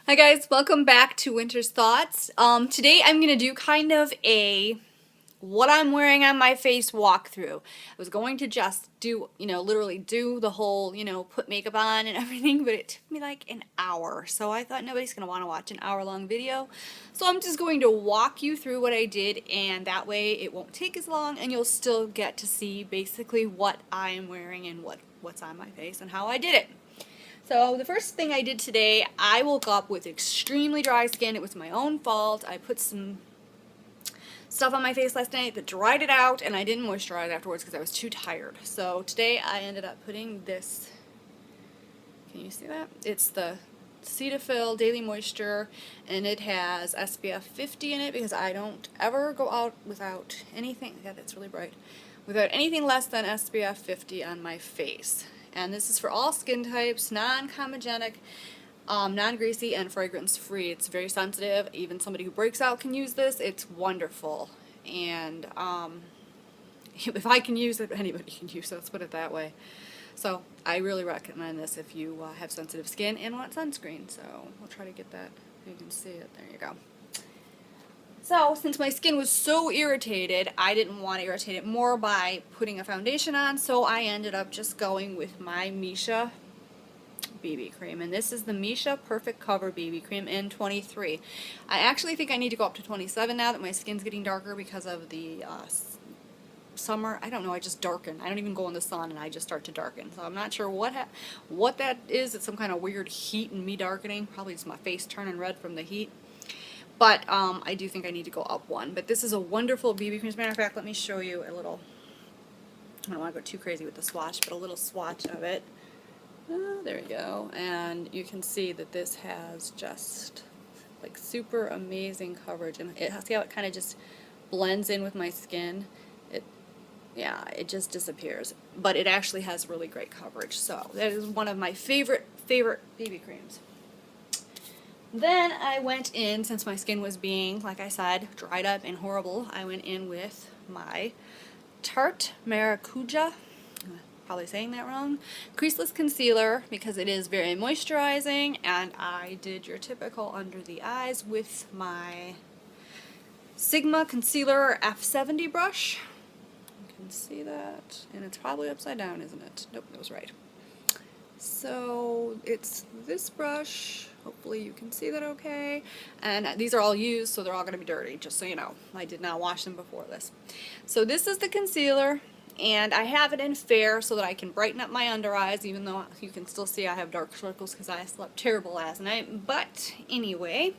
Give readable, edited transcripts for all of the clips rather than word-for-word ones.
Hi guys, welcome back to Winter's Thoughts. Today I'm going to do kind of a what I'm wearing on my face walkthrough. I was going to just do, literally do the whole, put makeup on and everything, but it took me like an hour. So I thought nobody's going to want to watch an hour-long video. So I'm just going to walk you through what I did, and that way it won't take as long and you'll still get to see basically what I am wearing and what's on my face and how I did it. So the first thing I did today, I woke up with extremely dry skin. It was my own fault. I put some stuff on my face last night that dried it out, and I didn't moisturize afterwards because I was too tired. So today I ended up putting this, can you see that? It's the Cetaphil Daily Moisture, and it has SPF 50 in it because I don't ever go out without anything, God, that's really bright, without anything less than SPF 50 on my face. And this is for all skin types, non-comedogenic, non-greasy, and fragrance-free. It's very sensitive. Even somebody who breaks out can use this. It's wonderful. And if I can use it, anybody can use it. Let's put it that way. So I really recommend this if you have sensitive skin and want sunscreen. So I'll try to get that. You can see it. There you go. So, since my skin was so irritated, I didn't want to irritate it more by putting a foundation on, so I ended up just going with my Missha BB cream. And this is the Missha Perfect Cover BB Cream in 23. I actually think I need to go up to 27 now that my skin's getting darker because of the summer. I don't know, I just darken. I don't even go in the sun and I just start to darken. So I'm not sure what that is. It's some kind of weird heat in me darkening. Probably just my face turning red from the heat. But I do think I need to go up one. But this is a wonderful BB cream. As a matter of fact, let me show you a little, I don't want to go too crazy with the swatch, but a little swatch of it. There we go. And you can see that this has just like super amazing coverage. And see how it kind of just blends in with my skin? Yeah, it just disappears. But it actually has really great coverage. So that is one of my favorite BB creams. Then I went in, since my skin was being, like I said, dried up and horrible, I went in with my Tarte Maracuja, probably saying that wrong, creaseless concealer because it is very moisturizing, and I did your typical under the eyes with my Sigma Concealer F70 brush. You can see that, and it's probably upside down, isn't it? Nope, it was right. So it's this brush, hopefully you can see that okay, and these are all used, so they're all going to be dirty, just so you know. I did not wash them before this. So this is the concealer, and I have it in fair so that I can brighten up my under eyes, even though you can still see I have dark circles because I slept terrible last night. But anyway,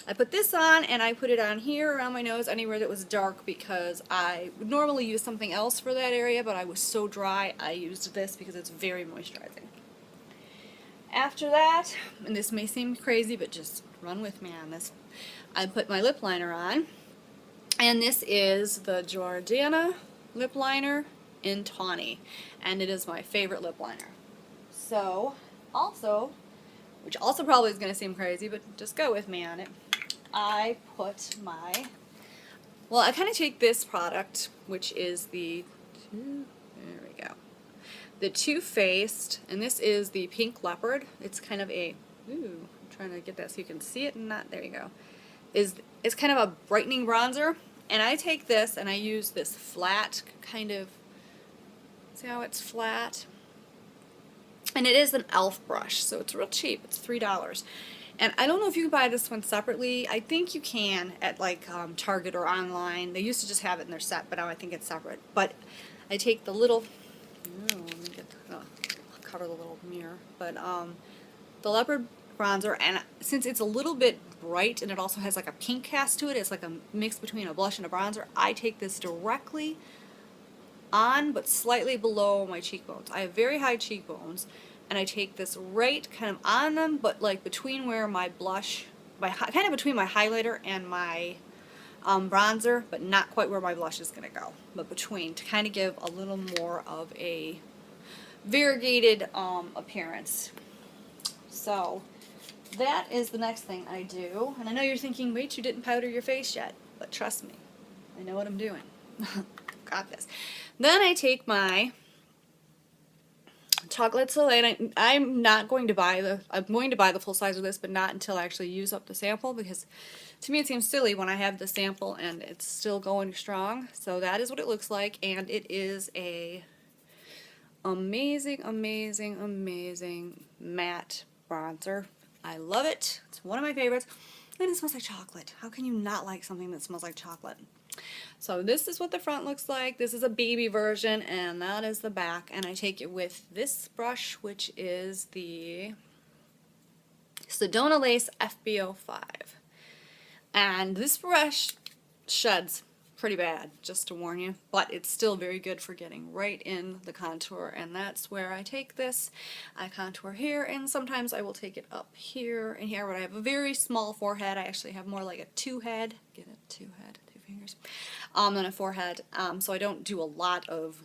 I put this on, and I put it on here around my nose, anywhere that was dark, because I would normally use something else for that area, but I was so dry I used this because it's very moisturizing. After that, and this may seem crazy, but just run with me on this, I put my lip liner on, and this is the Jordana lip liner in Tawny, and it is my favorite lip liner. So, also, which also probably is going to seem crazy, but just go with me on it, I put my, well, I kind of take this product, which is the, the Too Faced, and this is the Pink Leopard. It's kind of a, I'm trying to get that so you can see it and not, there you go. It's kind of a brightening bronzer, and I take this and I use this flat kind of, see how it's flat? And it is an e.l.f. brush, so it's real cheap. It's $3. And I don't know if you can buy this one separately. I think you can at like Target or online. They used to just have it in their set, but now I think it's separate. But I take the little, let me get, I'll cover the little mirror, but the leopard bronzer, and since it's a little bit bright and it also has like a pink cast to it, it's like a mix between a blush and a bronzer, I take this directly on but slightly below my cheekbones. I have very high cheekbones, and I take this right kind of on them, but like between where my blush, kind of between my highlighter and my bronzer, but not quite where my blush is going to go, but between, to kind of give a little more of a variegated appearance. So that is the next thing I do, and I know you're thinking, wait, you didn't powder your face yet, but trust me, I know what I'm doing. Got this. Then I take my Chocolate Soleil. And I'm going to buy the full size of this, but not until I actually use up the sample, because to me it seems silly when I have the sample and it's still going strong. So that is what it looks like, and it is a amazing, amazing, amazing matte bronzer. I love it. It's one of my favorites. And it smells like chocolate. How can you not like something that smells like chocolate? So this is what the front looks like. This is a baby version, and that is the back. And I take it with this brush, which is the Sedona Lace FB05. And this brush sheds pretty bad, just to warn you, but it's still very good for getting right in the contour, and that's where I take this. I contour here, and sometimes I will take it up here and here, but I have a very small forehead. I actually have more like a two-head, get it, two-head, two fingers, than a forehead, so I don't do a lot of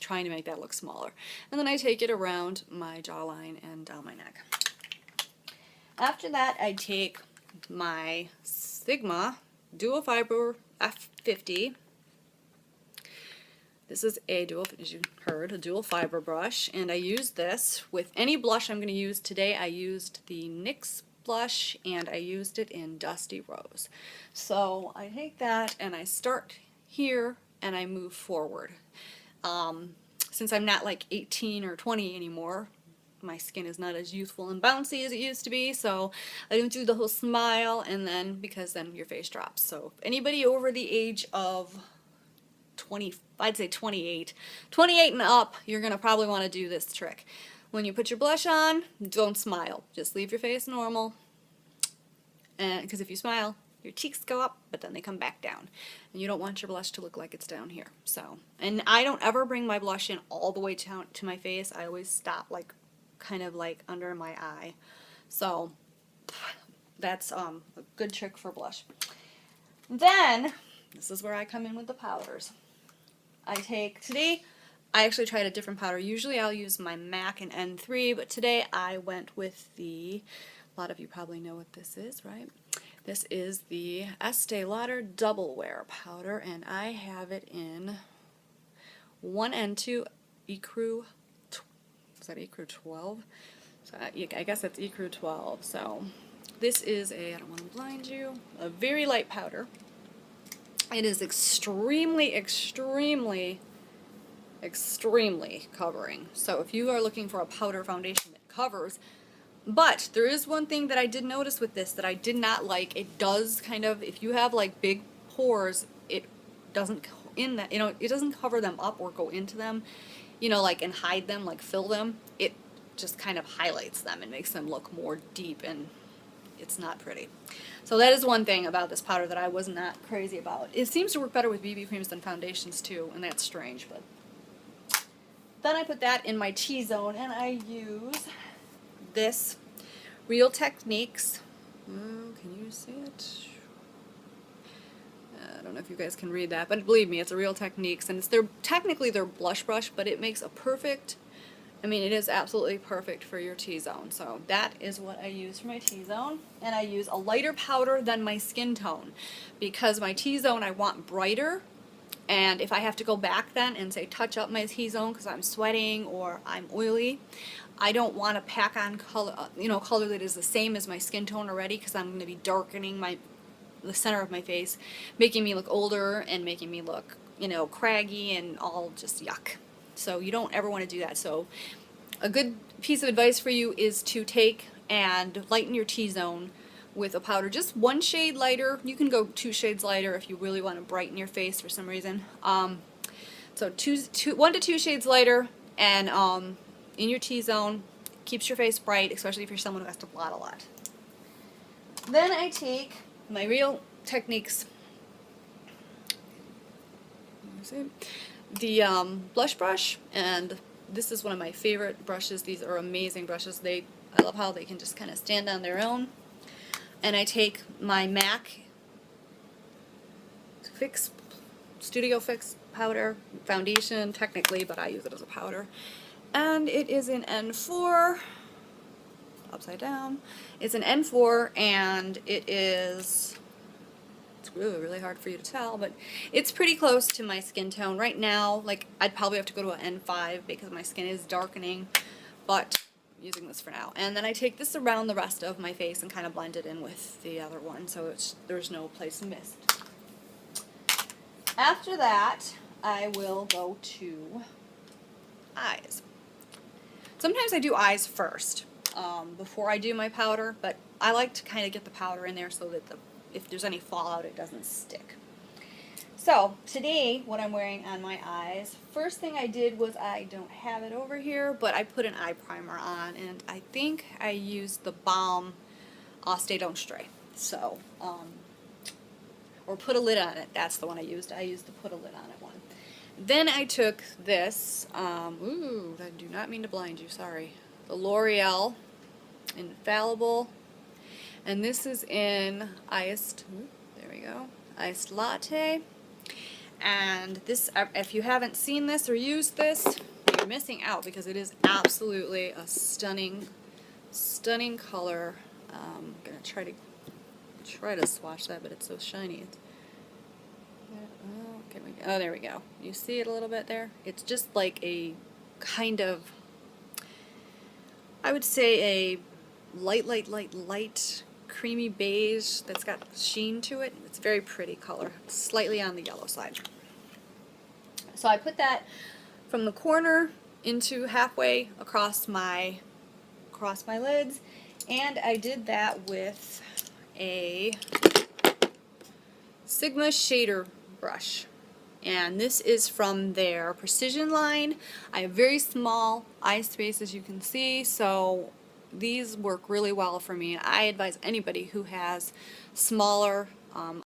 trying to make that look smaller. And then I take it around my jawline and down my neck. After that, I take my Sigma Dual Fiber F50. This is a dual, as you heard, a dual fiber brush, and I use this with any blush I'm going to use today. I used the Nyx Blush, and I used it in Dusty Rose. So I take that and I start here and I move forward. Since I'm not like 18 or 20 anymore, my skin is not as youthful and bouncy as it used to be, so I don't do the whole smile, and then, because then your face drops. So if anybody over the age of 20, I'd say 28 and up, you're going to probably want to do this trick. When you put your blush on, don't smile. Just leave your face normal, and because if you smile, your cheeks go up, but then they come back down. And you don't want your blush to look like it's down here. So, and I don't ever bring my blush in all the way to my face. I always stop like kind of like under my eye. So that's a good trick for blush. Then this is where I come in with the powders. Today I actually tried a different powder. Usually I'll use my MAC and N3, but today I went with a lot of you probably know what this is, right? This is the Estee Lauder Double Wear powder, and I have it in 1 and 2 Ecru. Is that Ecru 12? So I guess that's Ecru 12. So this is I don't want to blind you, a very light powder. It is extremely, extremely, extremely covering. So if you are looking for a powder foundation that covers, but there is one thing that I did notice with this that I did not like. It does kind of, if you have like big pores, it doesn't it doesn't cover them up or go into them, like, and hide them, like fill them. It just kind of highlights them and makes them look more deep, and it's not pretty. So that is one thing about this powder that I was not crazy about. It seems to work better with BB creams than foundations too, and that's strange. But then I put that in my T-zone, and I use this Real Techniques. Can you see it? I don't know if you guys can read that, but believe me, it's a Real Techniques, and it's technically their blush brush, but it makes a perfect, it is absolutely perfect for your T-zone. So that is what I use for my T-zone, and I use a lighter powder than my skin tone, because my T-zone I want brighter, and if I have to go back then and say touch up my T-zone because I'm sweating or I'm oily, I don't want to pack on color, color that is the same as my skin tone already, because I'm going to be darkening the center of my face, making me look older and making me look, craggy and all just yuck. So you don't ever want to do that. So a good piece of advice for you is to take and lighten your T-zone with a powder just 1 shade lighter. You can go 2 shades lighter if you really want to brighten your face for some reason. So 1 to 2 shades lighter, and in your T-zone, keeps your face bright, especially if you're someone who has to blot a lot. Then I take my Real Techniques, the blush brush, and this is one of my favorite brushes. These are amazing brushes. I love how they can just kind of stand on their own. And I take my MAC Studio Fix powder, foundation technically, but I use it as a powder. And it is in N4, upside down. It's an N4, and it is It's really, really hard for you to tell, but it's pretty close to my skin tone. Right now, like, I'd probably have to go to an N5 because my skin is darkening, but I'm using this for now. And then I take this around the rest of my face and kind of blend it in with the other one so there's no place missed. After that, I will go to eyes. Sometimes I do eyes first before I do my powder, but I like to kind of get the powder in there so that if there's any fallout, it doesn't stick. So today, what I'm wearing on my eyes, first thing I did was, I don't have it over here, but I put an eye primer on, and I think I used the Balm Stay Don't Stray. So, or Put a Lid on It, that's the one I used. I used the Put a Lid on It one. Then I took this, ooh, I do not mean to blind you, sorry. The L'Oreal Infallible, and this is in iced, there we go, iced latte. And this, if you haven't seen this or used this, you're missing out because it is absolutely a stunning, stunning color. I'm gonna try to swatch that, but it's so shiny. Oh, there we go. You see it a little bit there? It's just like a kind of, I would say a light creamy beige that's got sheen to it. It's a very pretty color, slightly on the yellow side. So I put that from the corner into halfway across my lids, and I did that with a Sigma shader brush. And this is from their Precision line. I have very small eye space, as you can see, so these work really well for me. I advise anybody who has smaller